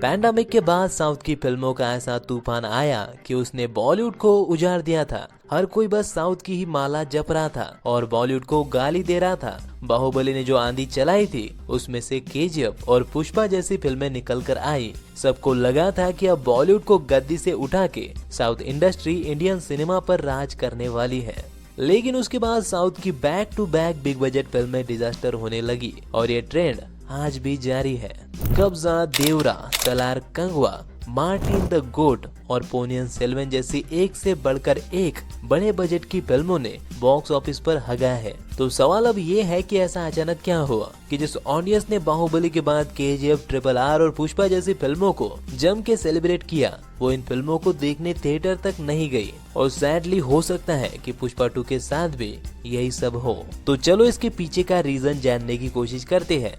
Pandemic के बाद south की फिल्मों का ऐसा तूफान आया कि उसने बॉलीवुड को उजाड़ दिया था। हर कोई बस साउथ की ही माला जप रहा था और बॉलीवुड को गाली दे रहा था। बाहुबली ने जो आंधी चलाई थी उसमें से केजीएफ और पुष्पा जैसी फिल्में निकल कर आई। सबको लगा था कि अब बॉलीवुड को गद्दी से उठा के साउथ इंडस्ट्री इंडियन सिनेमा पर राज करने वाली है। लेकिन उसके बाद साउथ की back to back big budget फिल्में डिजास्टर होने लगी और ये ट्रेंड आज भी जारी है। कब्जा, देवरा, सलार, कंगवा, मार्टिन द गोट और पोनियन सेल्वन जैसी एक से बढ़कर एक बड़े बजट की फिल्मों ने बॉक्स ऑफिस पर हगा है। तो सवाल अब ये है कि ऐसा अचानक क्या हुआ कि जिस ऑडियंस ने बाहुबली के बाद केजीएफ, RRR और पुष्पा जैसी फिल्मों को जम के सेलिब्रेट किया, वो इन फिल्मों को देखने थिएटर तक नहीं गई। और सैडली हो सकता है कि पुष्पा 2 के साथ भी यही सब हो। तो चलो इसके पीछे का रीजन जानने की कोशिश करते हैं।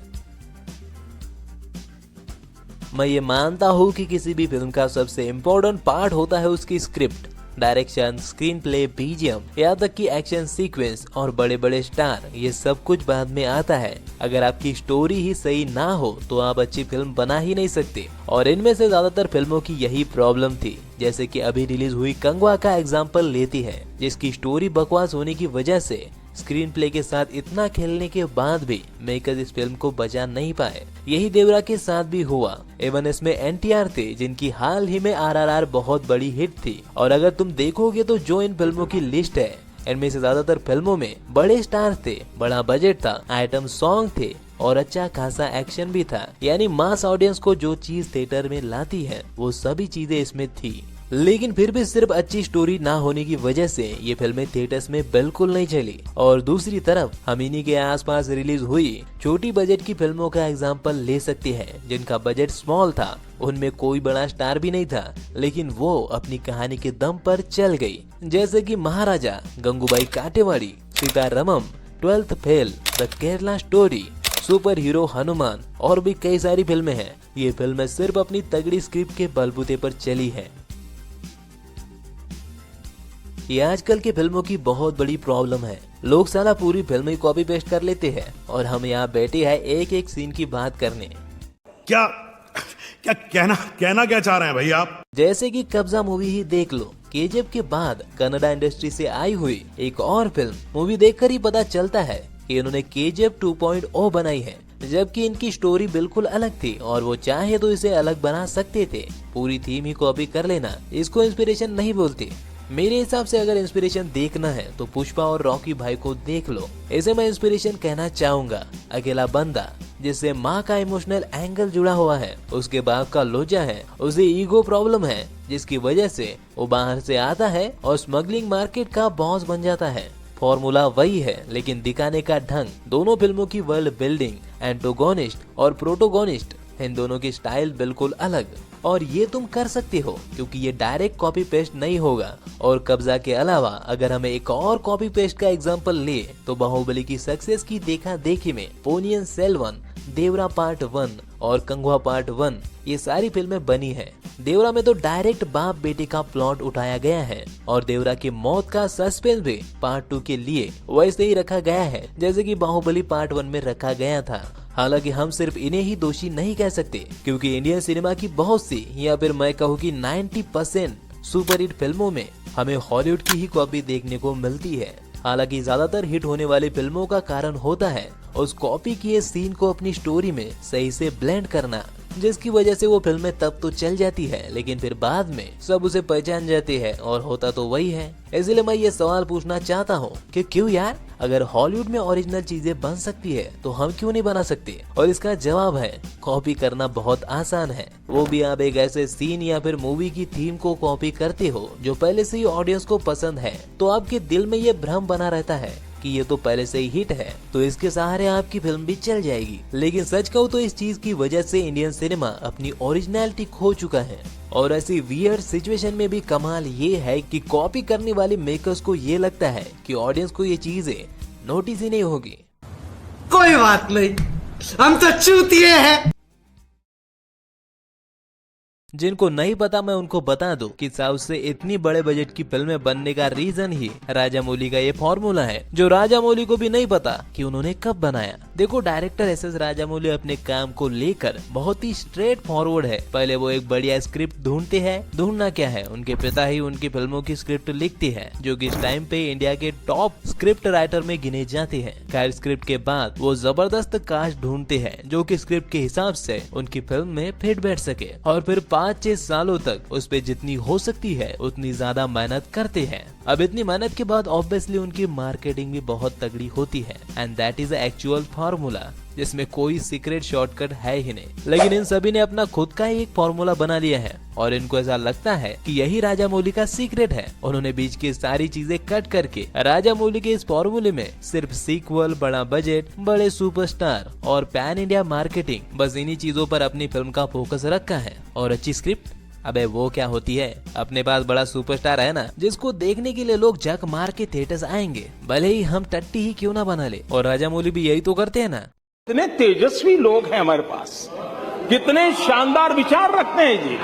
मैं ये मानता हूँ कि किसी भी फिल्म का सबसे इम्पोर्टेंट पार्ट होता है उसकी script, direction, screen play, BGM, यहाँ तक कि एक्शन सीक्वेंस और बड़े बड़े स्टार, ये सब कुछ बाद में आता है। अगर आपकी स्टोरी ही सही ना हो तो आप अच्छी फिल्म बना ही नहीं सकते। और इनमें से ज्यादातर फिल्मों की यही प्रॉब्लम थी। जैसे कि अभी रिलीज हुई कंगवा का एग्जाम्पल लेती है, जिसकी स्टोरी बकवास होने की वजह से स्क्रीन प्ले के साथ इतना खेलने के बाद भी मेकर्स इस फिल्म को बचा नहीं पाए। यही देवरा के साथ भी हुआ। एवं इसमें एनटीआर थे, जिनकी हाल ही में RRR बहुत बड़ी हिट थी। और अगर तुम देखोगे तो जो इन फिल्मों की लिस्ट है, इनमें से ज्यादातर फिल्मों में बड़े स्टार थे, बड़ा बजट था, आइटम सॉन्ग थे और अच्छा खासा एक्शन भी था। यानी मास ऑडियंस को जो चीज थिएटर में लाती है वो सभी चीजें इसमें थी। लेकिन फिर भी सिर्फ अच्छी स्टोरी ना होने की वजह से ये फिल्में थिएटर्स में बिल्कुल नहीं चली। और दूसरी तरफ हम इन्हीं के आसपास रिलीज हुई छोटी बजट की फिल्मों का एग्जांपल ले सकते हैं, जिनका बजट स्मॉल था, उनमें कोई बड़ा स्टार भी नहीं था, लेकिन वो अपनी कहानी के दम पर चल गई। जैसे कि Maharaja, Gangubai Kathiawadi, Sitaramam, 12th fail, the Kerala story, super hero Hanuman और भी कई सारी फिल्में हैं। ये फिल्में सिर्फ अपनी तगड़ी स्क्रिप्ट के बलबूते पर चली है। ये आजकल की फिल्मों की बहुत बड़ी प्रॉब्लम है। लोग साला पूरी फिल्म ही कॉपी पेस्ट कर लेते हैं और हम यहाँ बैठे हैं एक एक सीन की बात करने। क्या क्या कहना क्या चाह रहे हैं भाई आप? जैसे कि कब्जा मूवी ही देख लो। केजीएफ के बाद कन्नड़ा इंडस्ट्री से आई हुई एक और फिल्म मूवी देखकर ही पता चलता है कि इन्होंने केजीएफ 2.0 बनाई है, जबकि इनकी स्टोरी बिल्कुल अलग थी और वो चाहे तो इसे अलग बना सकते थे। पूरी थीम ही कॉपी कर लेना, इसको इंस्पिरेशन नहीं बोलते। मेरे हिसाब से अगर इंस्पिरेशन देखना है तो पुष्पा और रॉकी भाई को देख लो। इसे मैं इंस्पिरेशन कहना चाहूंगा। अकेला बंदा जिससे माँ का इमोशनल एंगल जुड़ा हुआ है, उसके बाप का लोचा है, उसे ईगो प्रॉब्लम है, जिसकी वजह से वो बाहर से आता है और स्मगलिंग मार्केट का बॉस बन जाता है। फॉर्मूला वही है, लेकिन दिखाने का ढंग, दोनों फिल्मों की वर्ल्ड बिल्डिंग, एंटोगोनिस्ट और प्रोटोगोनिस्ट, इन दोनों की स्टाइल बिल्कुल अलग। और ये तुम कर सकते हो क्योंकि ये डायरेक्ट कॉपी पेस्ट नहीं होगा। और कब्जा के अलावा अगर हमें एक और कॉपी पेस्ट का एग्जांपल ले तो बाहुबली की सक्सेस की देखा देखी में पोनियन सेल्वन, देवरा पार्ट 1 और कंगवा पार्ट 1 ये सारी फिल्में बनी है। देवरा में तो डायरेक्ट बाप बेटे का प्लॉट उठाया गया है और देवरा की मौत का सस्पेंस भी पार्ट 2 के लिए वैसे ही रखा गया है जैसे कि बाहुबली पार्ट 1 में रखा गया था। हालांकि हम सिर्फ इन्हें ही दोषी नहीं कह सकते, क्योंकि इंडियन सिनेमा की बहुत सी या फिर मैं कहूँ कि 90% सुपर हिट फिल्मों में हमें हॉलीवुड की ही कॉपी देखने को मिलती है। हालांकि ज्यादातर हिट होने वाली फिल्मों का कारण होता है उस कॉपी किए सीन को अपनी स्टोरी में सही से ब्लेंड करना, जिसकी वजह से वो फिल्में तब तो चल जाती है लेकिन फिर बाद में सब उसे पहचान जाते हैं और होता तो वही है। इसलिए मैं ये सवाल पूछना चाहता हूँ कि क्यों यार, अगर हॉलीवुड में ओरिजिनल चीजें बन सकती है तो हम क्यों नहीं बना सकते? और इसका जवाब है कॉपी करना बहुत आसान है। वो भी आप एक ऐसे सीन या फिर मूवी की थीम को कॉपी करते हो जो पहले से ही ऑडियंस को पसंद है, तो आपके दिल में ये भ्रम बना रहता है कि ये तो पहले से ही हिट है, तो इसके सहारे आपकी फिल्म भी चल जाएगी। लेकिन सच कहूँ तो इस चीज की वजह से इंडियन सिनेमा अपनी ओरिजिनलिटी खो चुका है। और ऐसी वियर्ड सिचुएशन में भी कमाल ये है कि कॉपी करने वाले मेकर्स को ये लगता है कि ऑडियंस को ये चीजें नोटिस ही नहीं होगी। कोई बात नहीं, हम तो चूतिए हैं। जिनको नहीं पता मैं उनको बता दूं कि साउथ से इतनी बड़े बजट की फिल्में बनने का रीजन ही राजामौली का ये फॉर्मूला है, जो राजामौली को भी नहीं पता कि उन्होंने कब बनाया। देखो, डायरेक्टर एस.एस. राजामौली अपने काम को लेकर बहुत ही स्ट्रेट फॉरवर्ड है। पहले वो एक बढ़िया स्क्रिप्ट ढूंढते हैं। ढूंढना क्या है, उनके पिता ही उनकी फिल्मों की स्क्रिप्ट लिखती है, जो कि इस टाइम पे इंडिया के टॉप स्क्रिप्ट राइटर में गिने जाते हैं। खैर, स्क्रिप्ट के बाद वो जबरदस्त कास्ट ढूंढते हैं जो कि स्क्रिप्ट के हिसाब से उनकी फिल्म में फिट बैठ सके, और फिर 5-6 सालों तक उस पे जितनी हो सकती है उतनी ज्यादा मेहनत करते हैं। अब इतनी मेहनत के बाद ऑब्वियसली उनकी मार्केटिंग भी बहुत तगड़ी होती है, and that is actual formula, जिसमें कोई सीक्रेट शॉर्टकट है ही नहीं। लेकिन इन सभी ने अपना खुद का ही एक फॉर्मूला बना लिया है, और इनको ऐसा लगता है कि यही राजामौली का सीक्रेट है। उन्होंने बीच की सारी चीजें कट करके राजामौली के इस फॉर्मूले में सिर्फ सीक्वल, बड़ा बजट, बड़े सुपरस्टार और पैन इंडिया मार्केटिंग, बस इन्हीं चीजों पर अपनी फिल्म का फोकस रखा है। और अच्छी स्क्रिप्ट, अबे वो क्या होती है? अपने पास बड़ा सुपरस्टार है ना, जिसको देखने के लिए लोग जक मार के थिएटर्स आएंगे, भले ही हम टट्टी ही क्यों ना बना ले। और राजामौली भी यही तो करते हैं ना। कितने तेजस्वी लोग हैं हमारे पास, कितने शानदार विचार रखते हैं जी।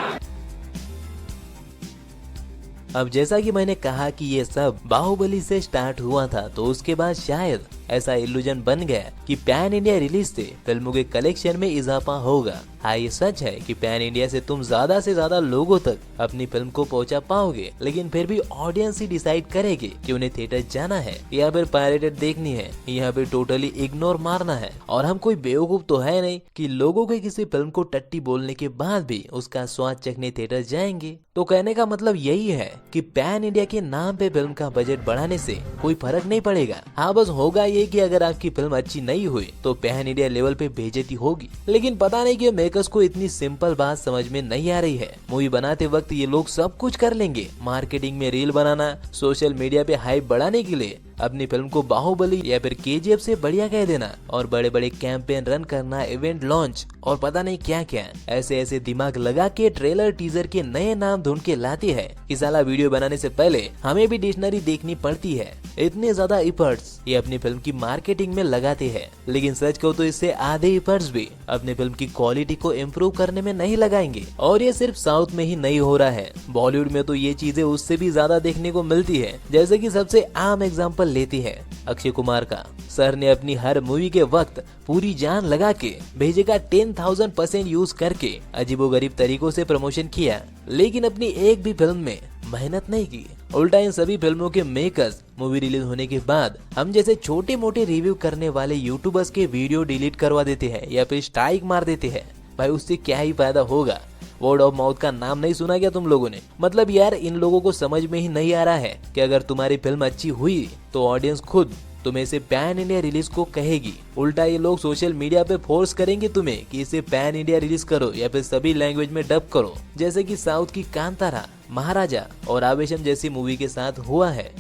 अब जैसा कि मैंने कहा कि ये सब बाहुबली से स्टार्ट हुआ था, तो उसके बाद शायद ऐसा इल्यूजन बन गया कि पैन इंडिया रिलीज से फिल्मों के कलेक्शन में इजाफा होगा। हाँ, ये सच है कि पैन इंडिया से तुम ज्यादा से ज्यादा लोगों तक अपनी फिल्म को पहुंचा पाओगे, लेकिन फिर भी ऑडियंस ही डिसाइड करेगी कि उन्हें थिएटर जाना है या फिर पायरेटेड देखनी है, या फिर टोटली इग्नोर मारना है। और हम कोई बेवकूफ तो है नहीं कि लोगों के किसी फिल्म को टट्टी बोलने के बाद भी उसका स्वाद चखने थिएटर जाएंगे। तो कहने का मतलब यही है कि पैन इंडिया के नाम पे फिल्म का बजट बढ़ाने से कोई फर्क नहीं पड़ेगा। हाँ, बस होगा ये कि अगर आपकी फिल्म अच्छी नहीं हुई तो पैन इंडिया लेवल पे बेइज्जती होगी। लेकिन पता नहीं कि मेकर्स को इतनी सिंपल बात समझ में नहीं आ रही है। मूवी बनाते वक्त ये लोग सब कुछ कर लेंगे, मार्केटिंग में रील बनाना, सोशल मीडिया पे हाइप बढ़ाने के लिए अपनी फिल्म को बाहुबली या फिर केजीएफ से बढ़िया कह देना, और बड़े बड़े कैंपेन रन करना, इवेंट लॉन्च और पता नहीं क्या क्या। ऐसे दिमाग लगा के ट्रेलर टीजर के नए नाम ढूंढ के लाती है कि साला वीडियो बनाने से पहले हमें भी डिक्शनरी देखनी पड़ती है। इतने ज्यादा एफर्ट्स ये अपनी फिल्म की मार्केटिंग में लगाते हैं, लेकिन सच को तो इससे आधे एफर्ट्स भी अपनी फिल्म की क्वालिटी को इम्प्रूव करने में नहीं लगाएंगे। और ये सिर्फ साउथ में ही नहीं हो रहा है, बॉलीवुड में तो ये चीजें उससे भी ज्यादा देखने को मिलती है। जैसे कि सबसे आम एग्जांपल लेती है अक्षय कुमार का। सर ने अपनी हर मूवी के वक्त पूरी जान लगा के भेजे का 10,000% यूज करके अजीबोगरीब तरीकों से प्रमोशन किया, लेकिन अपनी एक भी फिल्म में मेहनत नहीं की। उल्टा इन सभी फिल्मों के मेकर्स मूवी रिलीज होने के बाद हम जैसे छोटे मोटे रिव्यू करने वाले यूट्यूबर्स के वीडियो डिलीट करवा देते हैं या फिर स्ट्राइक मार देते हैं। भाई, उससे क्या ही फायदा होगा? वर्ड ऑफ माउथ का नाम नहीं सुना क्या तुम लोगों ने? मतलब यार, इन लोगों को समझ में ही नहीं आ रहा है कि अगर तुम्हारी फिल्म अच्छी हुई तो ऑडियंस खुद तुम्हें इसे पैन इंडिया रिलीज को कहेगी। उल्टा ये लोग सोशल मीडिया पे फोर्स करेंगे तुम्हें कि इसे पैन इंडिया रिलीज करो या फिर सभी लैंग्वेज में डब करो, जैसे कि साउथ की कांतारा, महाराजा और आवेशम जैसी मूवी के साथ हुआ है।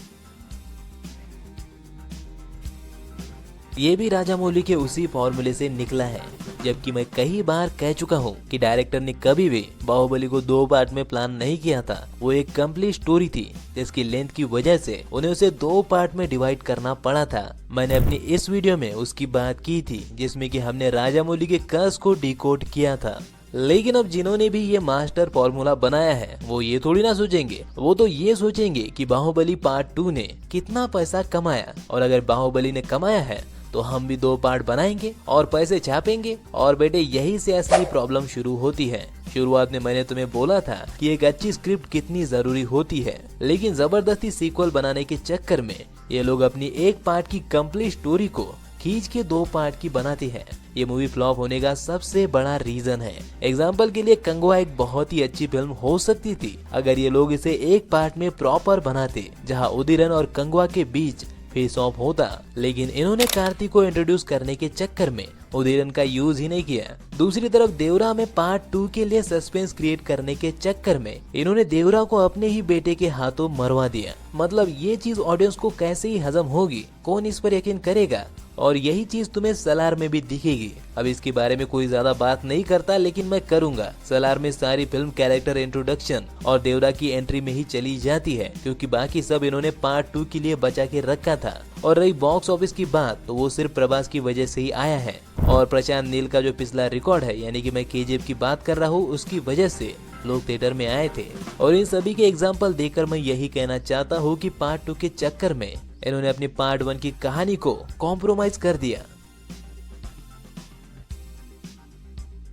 ये भी राजामौली के उसी फॉर्मूले से निकला है, जबकि मैं कई बार कह चुका हूँ कि डायरेक्टर ने कभी भी बाहुबली को 2 पार्ट में प्लान नहीं किया था। वो एक कंप्लीट स्टोरी थी, जिसकी लेंथ की वजह से उन्हें उसे 2 पार्ट में डिवाइड करना पड़ा था। मैंने अपनी इस वीडियो में उसकी बात की थी, जिसमें कि हमने राजामौली के कर्स को डिकोड किया था। लेकिन अब जिन्होंने भी ये मास्टर फॉर्मूला बनाया है, वो ये थोड़ी ना सोचेंगे, वो तो ये सोचेंगे कि बाहुबली पार्ट 2 ने कितना पैसा कमाया, और अगर बाहुबली ने कमाया है तो हम भी 2 पार्ट बनाएंगे और पैसे छापेंगे। और बेटे, यही से असली प्रॉब्लम शुरू होती है। शुरुआत में मैंने तुम्हें बोला था कि एक अच्छी स्क्रिप्ट कितनी जरूरी होती है, लेकिन जबरदस्ती सीक्वल बनाने के चक्कर में ये लोग अपनी एक पार्ट की कंप्लीट स्टोरी को खींच के 2 पार्ट की बनाती है। ये मूवी फ्लॉप होने का सबसे बड़ा रीजन है। एग्जाम्पल के लिए कंगवा एक बहुत ही अच्छी फिल्म हो सकती थी अगर ये लोग इसे एक पार्ट में प्रॉपर बनाते, जहाँ उदिरन और कंगवा के बीच फेस ऑफ होता, लेकिन इन्होंने कार्तिक को इंट्रोड्यूस करने के चक्कर में उदिरन का यूज ही नहीं किया। दूसरी तरफ देवरा में पार्ट 2 के लिए सस्पेंस क्रिएट करने के चक्कर में इन्होंने देवरा को अपने ही बेटे के हाथों मरवा दिया। मतलब ये चीज ऑडियंस को कैसे ही हजम होगी, कौन इस पर यकीन करेगा? और यही चीज तुम्हें सलार में भी दिखेगी। अब इसके बारे में कोई ज्यादा बात नहीं करता, लेकिन मैं करूंगा। सलार में सारी फिल्म कैरेक्टर इंट्रोडक्शन और देवरा की एंट्री में ही चली जाती है, क्योंकि बाकी सब इन्होंने पार्ट 2 के लिए बचा के रखा था। और रही बॉक्स ऑफिस की बात, तो वो सिर्फ प्रभास की वजह से ही आया है। और प्रशांत नील का जो पिछला रिकॉर्ड है, यानी कि मैं केजीएफ की बात कर रहा हूँ, उसकी वजह से लोग थिएटर में आए थे। और इन सभी के एग्जाम्पल देखकर मैं यही कहना चाहता हूँ कि पार्ट 2 के चक्कर में इन्होंने अपनी पार्ट 1 की कहानी को कॉम्प्रोमाइज कर दिया।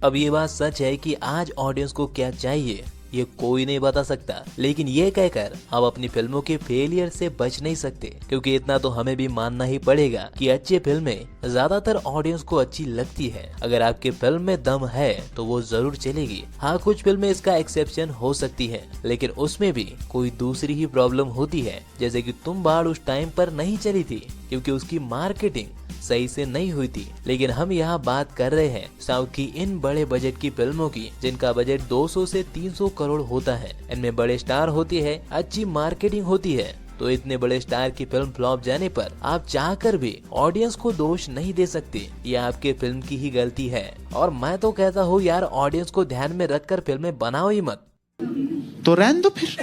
अब ये बात सच है कि आज ऑडियंस को क्या चाहिए ये कोई नहीं बता सकता, लेकिन ये कहकर आप अपनी फिल्मों के फेलियर से बच नहीं सकते, क्योंकि इतना तो हमें भी मानना ही पड़ेगा कि अच्छी फिल्में ज्यादातर ऑडियंस को अच्छी लगती है। अगर आपके फिल्म में दम है तो वो जरूर चलेगी। हाँ, कुछ फिल्में इसका एक्सेप्शन हो सकती है, लेकिन उसमें भी कोई दूसरी ही प्रॉब्लम होती है, जैसे कि तुम बाढ़ उस टाइम पर नहीं चली थी क्योंकि उसकी मार्केटिंग सही से नहीं हुई थी। लेकिन हम यहाँ बात कर रहे हैं साउथ की इन बड़े बजट की फिल्मों की, जिनका बजट 200 से 300 करोड़ होता है। इनमें बड़े स्टार होती है, अच्छी मार्केटिंग होती है। तो इतने बड़े स्टार की फिल्म फ्लॉप जाने पर आप चाहकर भी ऑडियंस को दोष नहीं दे सकते। ये आपके फिल्म की ही गलती है। और मैं तो कहता हूँ यार, ऑडियंस को ध्यान में रखकर फिल्में बनाओ ही मत। तो रहने दो फिर।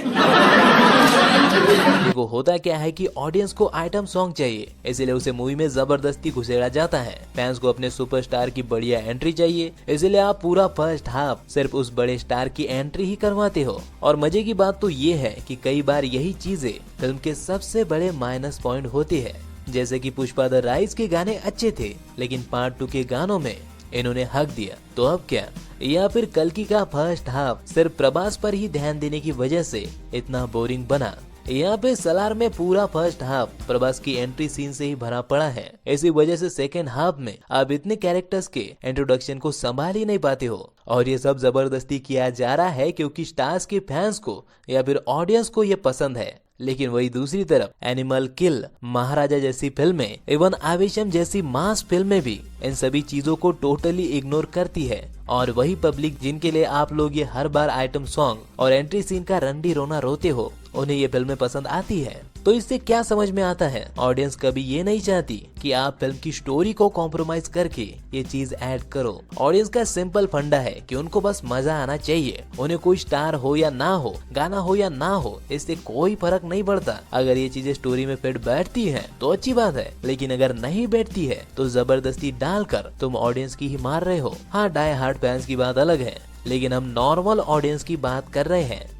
देखो, होता क्या है कि ऑडियंस को आइटम सॉन्ग चाहिए, इसलिए उसे मूवी में जबरदस्ती घुसेड़ा जाता है। फैंस को अपने सुपरस्टार की बढ़िया एंट्री चाहिए, इसलिए आप पूरा फर्स्ट हाफ सिर्फ उस बड़े स्टार की एंट्री ही करवाते हो। और मजे की बात तो ये है कि कई बार यही चीजें फिल्म के सबसे बड़े माइनस पॉइंट होती है। जैसे कि पुष्पा द राइज के गाने अच्छे थे, लेकिन पार्ट 2 के गानों में इन्होंने हक दिया। तो अब क्या? या फिर कल्कि का फर्स्ट हाफ सिर्फ प्रभास पर ही ध्यान देने की वजह से इतना बोरिंग बना। यहाँ पे सलार में पूरा फर्स्ट हाफ प्रभास की एंट्री सीन से ही भरा पड़ा है। इसी वजह से सेकेंड हाफ में आप इतने कैरेक्टर्स के इंट्रोडक्शन को संभाल ही नहीं पाते हो। और ये सब जबरदस्ती किया जा रहा है क्योंकि स्टार्स के फैंस को या फिर ऑडियंस को ये पसंद है। लेकिन वही दूसरी तरफ एनिमल किल, महाराजा जैसी फिल्में, इवन आवेशम जैसी मास फिल्में भी इन सभी चीजों को टोटली इग्नोर करती है। और वही पब्लिक जिनके लिए आप लोग ये हर बार आइटम सॉन्ग और एंट्री सीन का रंडी रोना रोते हो, उन्हें ये फिल्में पसंद आती है। तो इससे क्या समझ में आता है? ऑडियंस कभी ये नहीं चाहती कि आप फिल्म की स्टोरी को कॉम्प्रोमाइज करके ये चीज ऐड करो। ऑडियंस का सिंपल फंडा है कि उनको बस मजा आना चाहिए। उन्हें कोई स्टार हो या ना हो, गाना हो या ना हो, इससे कोई फर्क नहीं पड़ता। अगर ये चीजें स्टोरी में फिट बैठती है तो अच्छी बात है, लेकिन अगर नहीं बैठती है तो जबरदस्ती डालकर तुम ऑडियंस की ही मार रहे हो। हाँ, डाई हार्ड फैंस की बात अलग है, लेकिन हम नॉर्मल ऑडियंस की बात कर रहे हैं।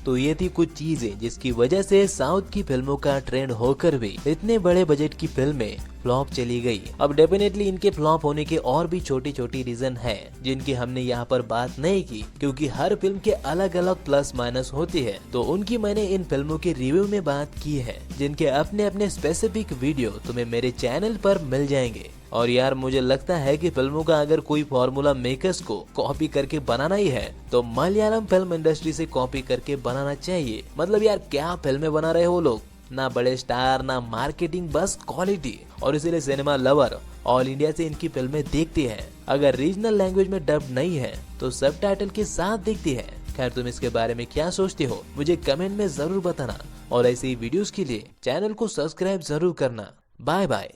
तो ये थी कुछ चीजें जिसकी वजह से साउथ की फिल्मों का ट्रेंड होकर भी इतने बड़े बजट की फिल्में फ्लॉप चली गई। अब डेफिनेटली इनके फ्लॉप होने के और भी छोटी छोटी रीजन है, जिनकी हमने यहाँ पर बात नहीं की, क्योंकि हर फिल्म के अलग अलग प्लस माइनस होती है। तो उनकी मैंने इन फिल्मों के रिव्यू में बात की है, जिनके अपने अपने स्पेसिफिक वीडियो तुम्हें मेरे चैनल पर मिल जाएंगे। और यार, मुझे लगता है कि फिल्मों का अगर कोई फॉर्मूला मेकर्स को कॉपी करके बनाना ही है तो मलयालम फिल्म इंडस्ट्री से कॉपी करके बनाना चाहिए। मतलब यार, क्या फिल्में बना रहे हो लोग, ना बड़े स्टार ना मार्केटिंग, बस क्वालिटी। और इसीलिए सिनेमा लवर ऑल इंडिया से इनकी फिल्में देखती हैं। अगर रीजनल लैंग्वेज में डब नहीं है तो सबटाइटल के साथ देखती है। खैर, तुम इसके बारे में क्या सोचते हो मुझे कमेंट में जरूर बताना, और ऐसी वीडियोस के लिए चैनल को सब्सक्राइब जरूर करना। Bye bye.